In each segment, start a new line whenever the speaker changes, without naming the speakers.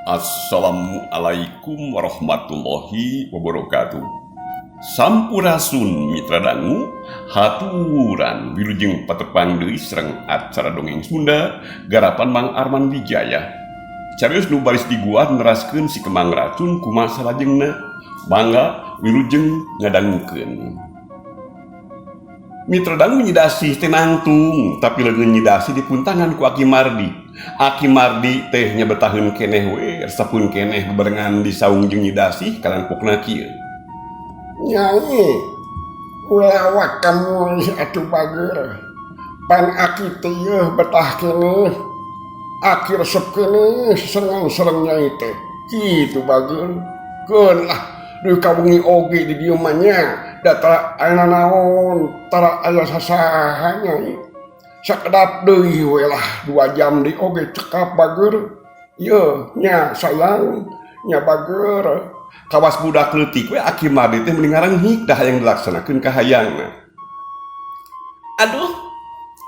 Assalamualaikum warahmatullahi wabarakatuh. Sampurasun mitra dangu haturan wilujeng patepang deui sareng acara dongeng Sunda garapan Mang Arman Wijaya. Carios nu baris diguah neraskeun si Kemang Racun kumaha salajengna. Mangga wilujeng ngadangukeun. Mitra dangu nyidasi teh nangtung tapi leungeun nyidasi di puntangan ku Aki Mardi. Aki Mardi teh nyabetaheun keneh we resepun keneh bebarengan di saung jeung nyidasi kalampokna kieu.
Nyai, ulawak kamu atuh bager. Pan Aki teh yeuh betah keneh. Aki resep keneh sereng-sereng nyai teh. Kitu bager. Keun lah duh kawengi oge di dieu mah nya. Da tara aya naon, tara aya sasaha nyai. Sakedap deui we lah 2 jam di oge cekap bager. Yeuh nya sayang, nya bager.
Kawas budak leutik we Aki Mardi teh mending ngarenghik dah hayang dilaksanakeun ka hayangna.
Aduh,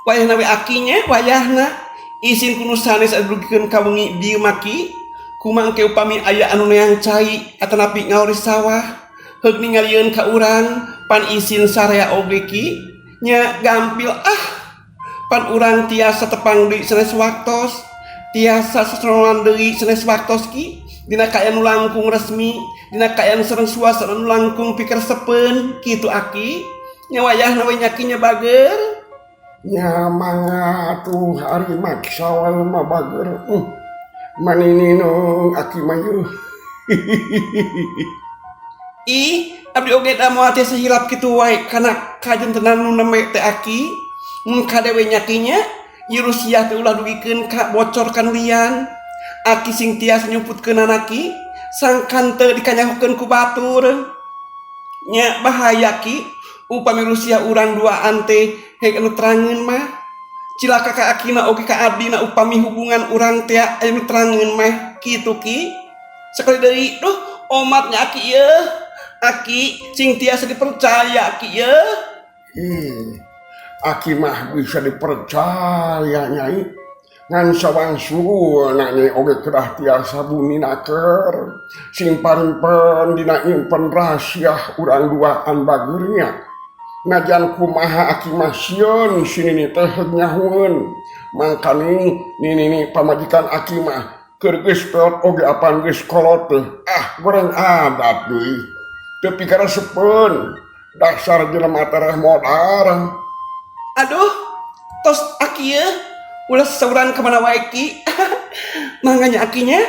wayahna we Akinya, wayahna isin kuno sanes adugikeun ka wengi dieu maki. Kumaha engke upami aya anu neang cai atanapi ngaoris sawah, heug ningalieun ka urang pan isin sarea oge ki nya gampil pan urang tiasa tepang deui sanes waktos, tiasa sasonoan deui sanes waktos ki dina kaayaan nu langkung resmi, dina kaayaan sareng suasana nu langkung pikeresepeun kitu Aki. Nya wayahna we nyakinya bager.
Nya mangga atuh ari maksa wae mah bager. Manininong Aki mah yeuh.
Ih, abdi oge da moal teh sahilap kitu wae kana kajentenan nu neme teh Aki. Mun kadewe nyakinya ieu rusiah teh ulah dugikeun ka bocor kan lian. Aki sing tiasa nyumputkeun Aki sangkan teu dikanyahokeun ku batur. Nya bahaya Ki, upami rusiah urang duaan teh heg anu terangeun mah. Cilaka ka Akina oge ka abdina upami hubungan urang teh aya nu terangeun mah kitu Ki. Sakali deui duh omatnya Aki yeuh. Aki sing tiasa dipercaya Ki yeuh.
Aki mah bisa dipercaya nyai. Ngan sawangsulna nyai oge kedah tiasa buninaker. Sing parimpen dina nyimpen rahasia urang duaan bageurnya. Najan kumaha Aki mah sieun sinini teh nyahueun. Mangkani nini pamajikan Aki mah keur geus peot oge apan geus kolot teh. Goreng adat deui. Teu pikaresepeun. Dasar jelema teh modar.
Aduh, tos Aki yeuh ulah sauran kemana wae Ki. Manganya Akinya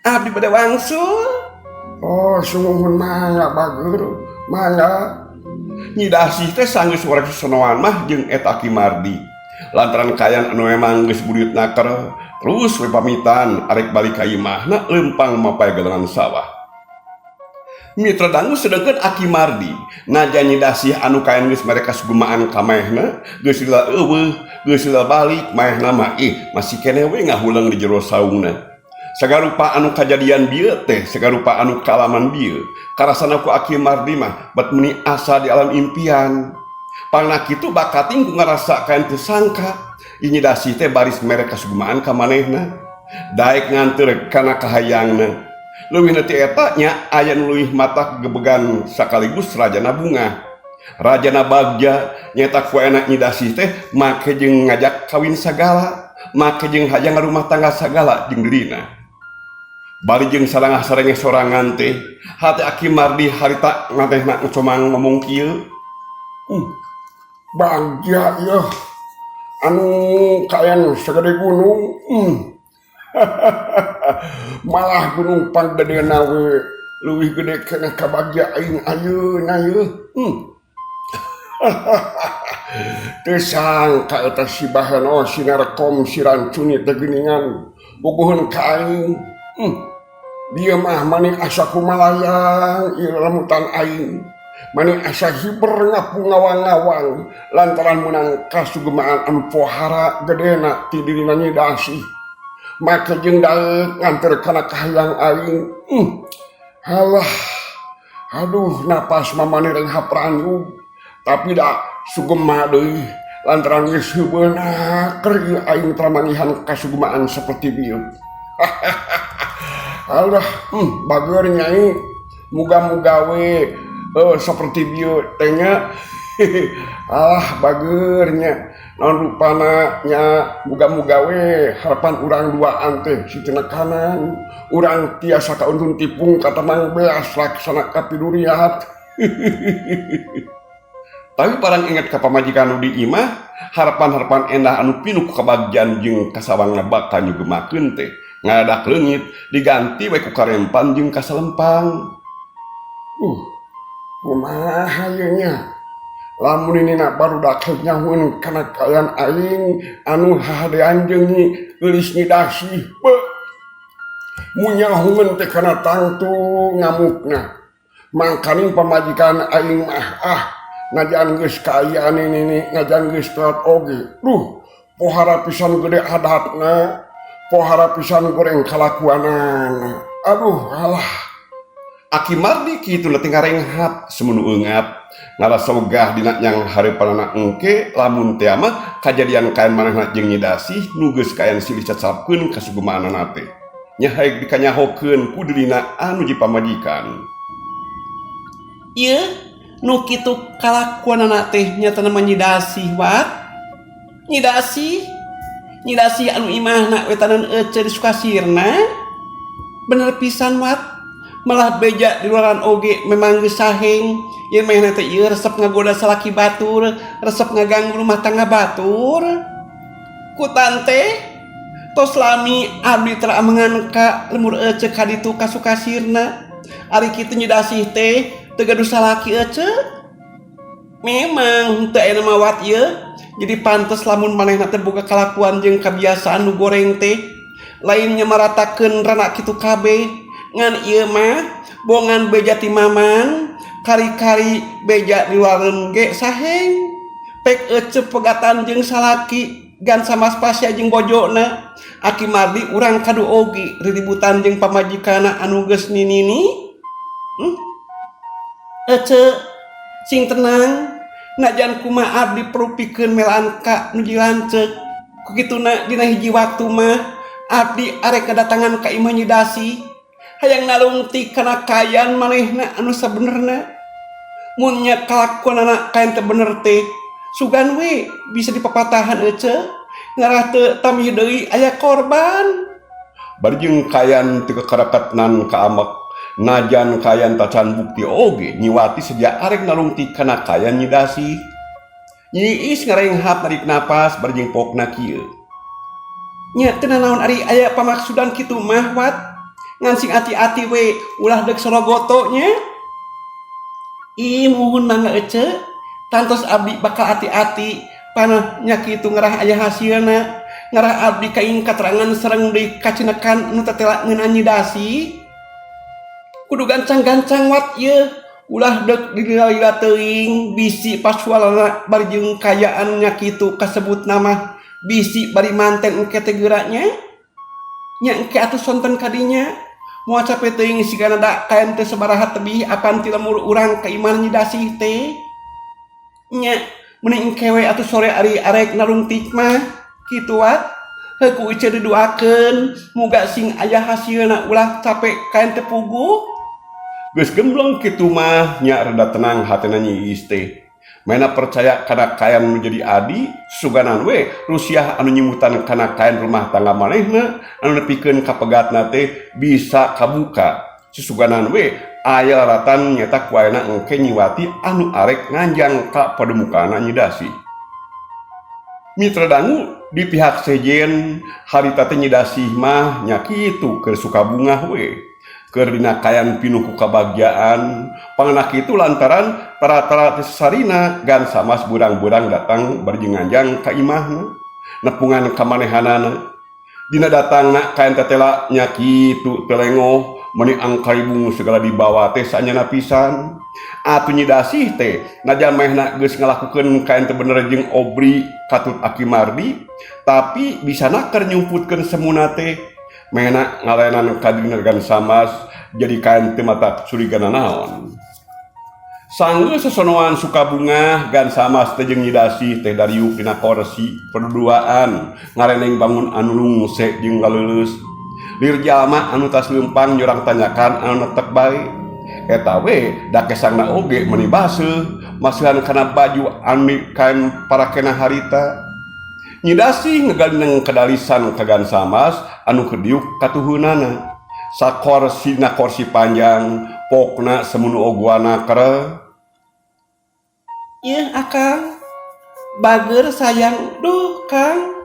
abdi bade wangsul.
Oh, sumuhun mangga bager. Mangga.
Nyidasi teh sanggeus wareg sonoan mah jeung eta Aki Mardi. Lantaran kayan anu memang geus buyut naker, terus we pamitan arek balik ka imahna leumpang mapai galengan sawah. Mitra dangu sedengkeun Aki Mardi najan nyidasi anu kayan geus mereka sugumaan ka maehna, geus lila eueuh, geus lila balik maehna mah masih keneh we ngahuleung di jero saungna. Sagarupa anu kajadian bieu teh, sagarupa anu kalaman bieu, karasana ku Aki Mardi mah bet meuni asa di alam impian. Pangna kitu bakating ku ngarasa kaen teu sangka, nyidasi teh baris mere kasugumaan ka manehna. Daek nganteur kana kahayangna. Leuwihna ti eta nya aya nu leuwih mata gebegan sakaligus Rajana Bunga. Rajana Bagja nyaeta ku enak nyidasi teh make jeung ngajak kawin sagala, make jeung hajang rumah tangga sagala jeung dirina. Bari jeung sarangah-sarengeh sorangan teh hate Aki Mardi harita ngatehna ngomong ngomong kieu.
Bagja yeuh anu kayan sagede gunung. Malah gunung Pangdadena we leuwih gede keneh ka Bagja aing ayeuna yeuh. Teu sangka eta si Baheno si Narkom si Rancuni teh geuningan bubuhun ka aing. Dia mah mani asa kumalayang ieu lamutan aing. Mani asa hiber ngapu ngawang-ngawang lantaran menang kasugemaan anu pohara gedena ti dirina nyidasi. Make jeung daeuk nganter kana kahayang aing. Halah. Aduh napas mamani reng hapranyug. Tapi da sugema deui lantaran geus heubeuna keur ieu aing tramangihan kasugemaan saperti bieu. alah bager nyai muga-muga we seperti bieu teh nya alah bagernya non rupana nya muga-muga we harapan urang duaan teh sitina kanan urang tiasa kauntun tipung kata mang beas laksana kapiduriat.
Tapi parang ingat ka pamajikan nu di imah harapan-harapan endah anu pinuh kabagjan jeung kasawangna bakal nyugemakeun teh ngadak leungit diganti we ku karempan jeung kasalempang.
Kumaha ieu nya lamun inina barudak nyahoeun kana kalian aing anu hahadean jeung geulis nyidasih munyahoeun teh kana tangtu ngamukna mangkaning pamajikan aing mah ngajan geus kaayaan ini ngajan geus telat oge pohara pisan gede adatna pohara pisan goreng kalakuanan alah
Aki Mardi kitu leuting ngarenghat semunu eungap ngarasa wegah dina nyang hareupanana engke lamun teh mah kajadian kaen manehna jeung nyidasih nu geus kaen silih cacapkeun kasugumaanana teh nya hayang dikanyahokeun ku dirina anu ji pamajikan.
Ieu nu kitu kalakuanana teh nyatana nyidasih wat nyidasih anu imahna wetanan ece di Sukasirna bener pisan wat malah beja di luaran oge memang geus saheng yen mehna teh ieu resep ngagoda salaki batur resep ngaganggu rumah tangga batur ku tante tos lami abdi teramangan ka lemur ece ka ditu ka Sukasirna ari kitu nyidasih teh teu gaduh salaki ece memang teu aya mawat ieu jadi pantes lamun manehna teh boga kalakuan jeung kabiasaan nu goreng teh lain nyamaratakeun rana kitu kabeh ngan ieu mah bongan beja ti maman kari-kari beja di luareun ge saheng pek ece pegatan jeung salaki gan sama spasya jeung bojona Aki Mardi urang kadu ogi riributan jeung pamajikana anu geus ninini ece sing tenang najan kumaha abdi perlu pikeun melaan ka nu jilanceuk kukituna dina hiji waktu mah abdi arek kedatangan ka imah nyidasih hayang nalungti kana kayan manehna anu sabenerna mun nya kalakuanana kaen teu bener teh sugan we bisa dipapatahan ece ngarah teu tamih deui aya korban
Bari jeung kayan teu karakatnan ka amek najan kayan tacan bukti oge nyiwati sedia arek nalungti kana kayan nyidasih nyiis ngarenghat narik napas bari jeung pokna kieu
nya teu naon ari aya pamaksudan kitu mah wat ngan sing ati-ati we ulah deuk sorogotonya muhun mangga ece tantos abdi bakal ati-ati panah nya kitu ngarah aya hasilna ngarah abdi kaing katerangan sareng deui kacinekan nu tetela ngeunaan nyidasih kudu gancang-gancang wat ieu ulah deuk dilila teuing bisi pasualana bari jeung kayaan nya kitu kasebut nama bisi bari manten engke teh geuranya nya engke atuh sonten kadinya moal capek teuing sigana da kaen teh sabaraha tebih apan ti lemur urang ka imah nyidasih teh nya mending engke we atuh sore ari arek nalungtik mah kitu wat heuku ieu diduakeun muga sing aya hasilna ulah capek kaen teh puguh
geus gemblong kitu mah nya rada tenang hatena nyiis teh mena percaya kana kayan nu jadi adi suganan we rusiah anu nyimutan kana kayan rumah tangga manehna anu nepikeun kapegatna teh bisa kabuka susuganan we aya laratan nyata ku ayeuna engke nyiwati anu arek nganjang ka pademukana nyidasih mitra dangu di pihak sejen harita teh nyidasih mah nya kitu keur suka bunga we keur dina kayan pinuh ku kabagjaan panganna kitu lantaran tara-tara sarina gan samas burang-burang datang berjenganjang ka imahna nepungan kamanehanana dina datangna kaen tetela nya kitu telengoh meuni angkaribung segala dibawa teh sanyana pisan atuh nyidasih teh najan mehna geus ngalakukeun kaen teh bener jeung obri katut Aki Mardi tapi bisa nakar nyumputkeun semuna teh mehna ngalayanan kadinergan samas jadi kain teu mata surigana naon sanggeus sesonoan Sukabunga gan samas teh jeung nyidasih teh dariuk dina kursi perduaan ngareneng bangun anu lungse jeung galeuleus Dirjalma anu tas lempang nyurang tanyakan anu netek bae. Eta we da kesangna oge meuni baseuh masuhan kana baju anu kain parakena harita. Nyi Dasih ngegandeng kedalisan kagan samas anu kediuk katuhunana. Sakorsina korsi panjang pokna semunu oguana kere.
Ieu Akang bager sayang duh Kang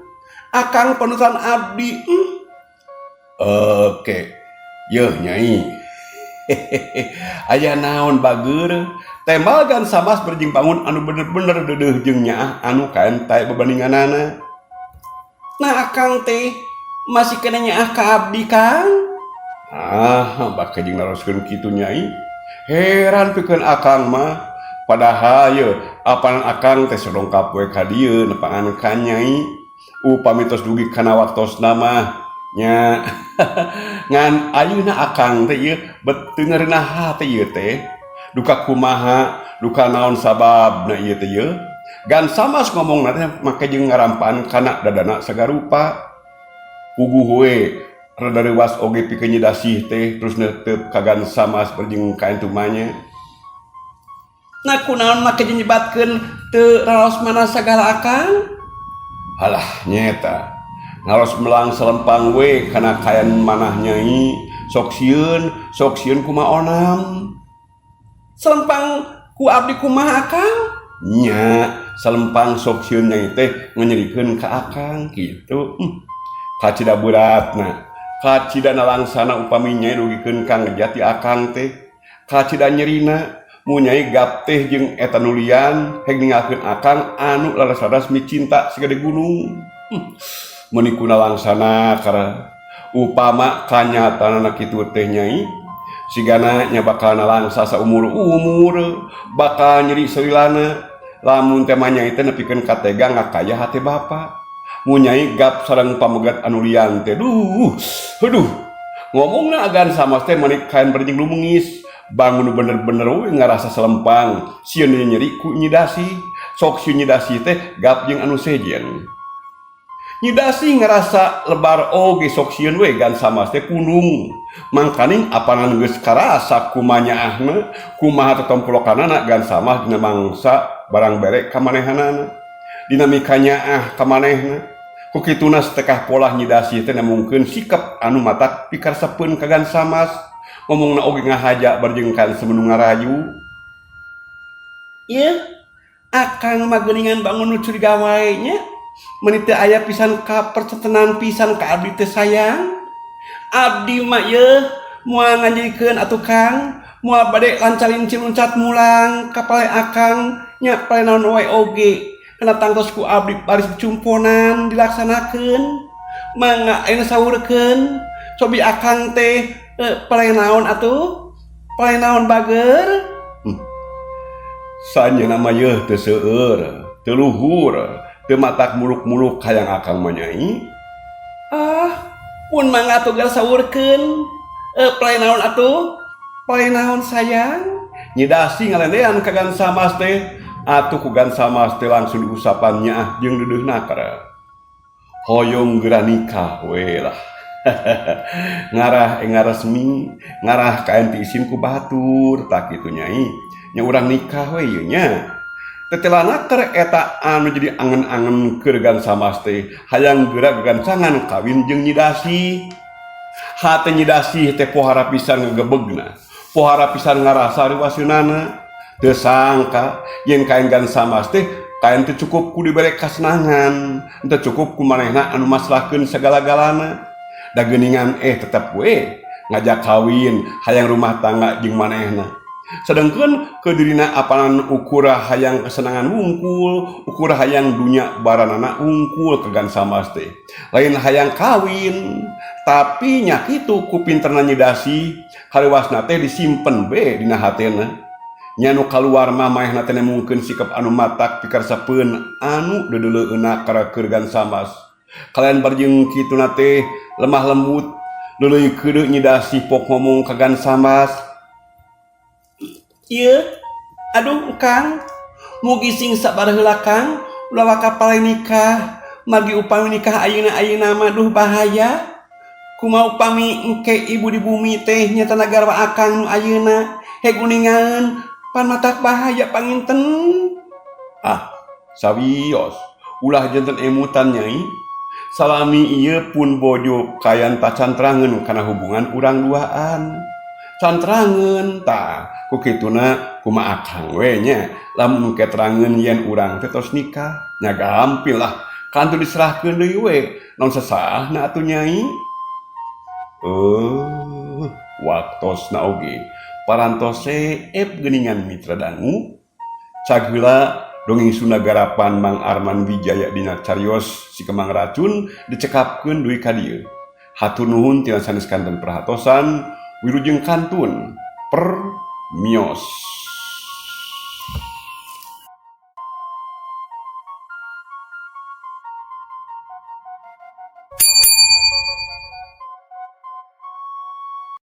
Akang panutan abdi.
Oke, yeuh Nyai. Aya naon bager? Tembalgan samas berjing bangun anu bener-bener deudeuh jeung nyaah anu kaen tae bebandinganana.
Nah Akang teh masih kena nyaah ka abdi Kang.
Bak jeung naroskeun kitu Nyai. Heran pikeun Akang mah. Padahal ye apanan Akang teh sodongkap we ka dieu nepangan ka Nyai. Upami tos dugi kana waktosna mah nya ngan ayeuna Akang teh ieu beuteung ngeureunah teh ieu teh duka kumaha duka naon sababna ieu teh ieu gan samas ngomongna teh make jeung ngarampan kana dadana sagarupa puguh we rada reuwas oge pikeun Nyi Dasih teh terus neuteup kagan samas berjing ka entumanya.
Nah kunaon make nyebatkeun teu raos mana sagala Akang?
Halah nyeta ngaros melang selempang we kana kayan manah Nyai sok sieun kumaha onam.
Selempang ku abdi kumaha Akang?
Nya selempang sok sieun Nyai teh nganyerikeun ka Akang kitu. Kacida beratna kacidana langsana upami Nyai dugikeun ka ngejati Akang teh kacida nyerina mu Nyai gap teh jeung eta nulian heg ninggalkeun Akang anu laras-laras micinta sigede gunung. Meuni kuna langsana kara upama kanyatanana kitu teh Nyai sigana nya bakal nalangsa saumur-umur bakal nyeri seulana lamun teh Nyai teh nepikeun katega ngakaya hate bapa. Mu Nyai gap sareng pamegat anu lian teh duh ngomongna agan samas teh meuni kaen berjing lumengis bangun bener-bener we ngarasa selempang sieun nyeri ku Nyi Dasih sok si Nyi Dasih teh gap jeung anu sejen. Nyi Dasih ngerasa lebar oge sok sieun we gan samas teh kunung mangkaning apanan geus karasa kumanyaahna kumaha totompulokanana gan samas dina mangsa barang bere ka manehanana dinamikanya ka manehna ku kituna satekah pola Nyi Dasih teh namungkeun sikap anu matak pikarsapeun ka gan samas ngomongna oge ngahaja barjeng kan semenu ngarayu.
Ieu Akang mah geuningan bangun nu curiga wae nya. Meuni teu aya pisan kapercetenan pisan ka abdi teh sayang. Abdi mah yeuh moal ngajikeun atuh Kang, moal bade lancalin ciluncat mulang ka pale Akang nya pale naon wae oge. Kana tangtos ku abdi baris cumponan dilaksanakeun. Mangga ayeuna saurkeun cobi Akang teh pale naon atuh? Pale naon bager?
Sanya nama yeuh teu seueur, teu luhur. Teu matak muluk-muluk hayang Akang mah Nyai.
Pun mangga atuh gal saurkeun. Pale naon atuh? Pale naon sayang?
Nyi Dasih ngalendean ka gan samas teh atuh ku gan samas teh langsung diusapan nyaah jeung deudeuhna kara. Hoyong geura nikah we lah. Ngarah resmi, ngarah kaen ti isin ku batur tak kitu Nyai. Nya urang nikah we ieu nya. Tetelana keur eta anu jadi angen-angen keur gan samas teh hayang geura gagancangan kawin jeung Nyi Dasih. Hate Nyi Dasih teh pohara pisan ngagebegna, pohara pisan ngarasa riwaseunana. Teu sangka yen kaen gan samas teh kaen teu cukup ku dibere kasenangan, teu cukup ku manehna anu maslahkeun sagala-galana. Da geuningan tetep we ngajak kawin hayang rumah tangga jeung manehna. Sedengkeun kedirina apanan ukura hayang kesenangan wungkul, ukura hayang dunya baranana wungkul ke gan samas teh. Lain hayang kawin, tapi nya kitu ku pinterna Nyi Dasih, kalewasna teh disimpen be dina hatena. Nya nu kaluar mah maehna teh mungkeun sikap anu matak pikarsapeun anu deuleueuna kara keur gan samas. Kalian barjeng kituna teh lemah lembut, leuleui keudeu Nyi Dasih pok ngomong ka gan samas.
Ieu, aduh Kang, mugi sing sabar heula Kang, ulah kapal nikah, margi upami nikah ayeuna mah duh bahaya. Kumau upami engke ibu di bumi teh nyata nagara akang nu ayeuna guningan pan matak bahaya panginten.
Ah, sawios, ulah janten emutan nyai. Salami ieu pun bojo kayan tak cantrangen kana hubungan urang duaan. Cantrangen ta, ku kituna kumaha akang we nya, lamun keterangan yen urang teh tos nikah, nya gampil lah. Kantu diserahkeun deui we, naon sasahna atuh nyai? Waktosna oge, parantose geningan mitra dangu. Cageula dongeng Sunda garapan Mang Arman Wijaya dina carios si Kemang Racun dicekapkeun duwi ka dieu. Hatur nuhun tina sanes kanten perhatosan, wilujeng kantun per mios.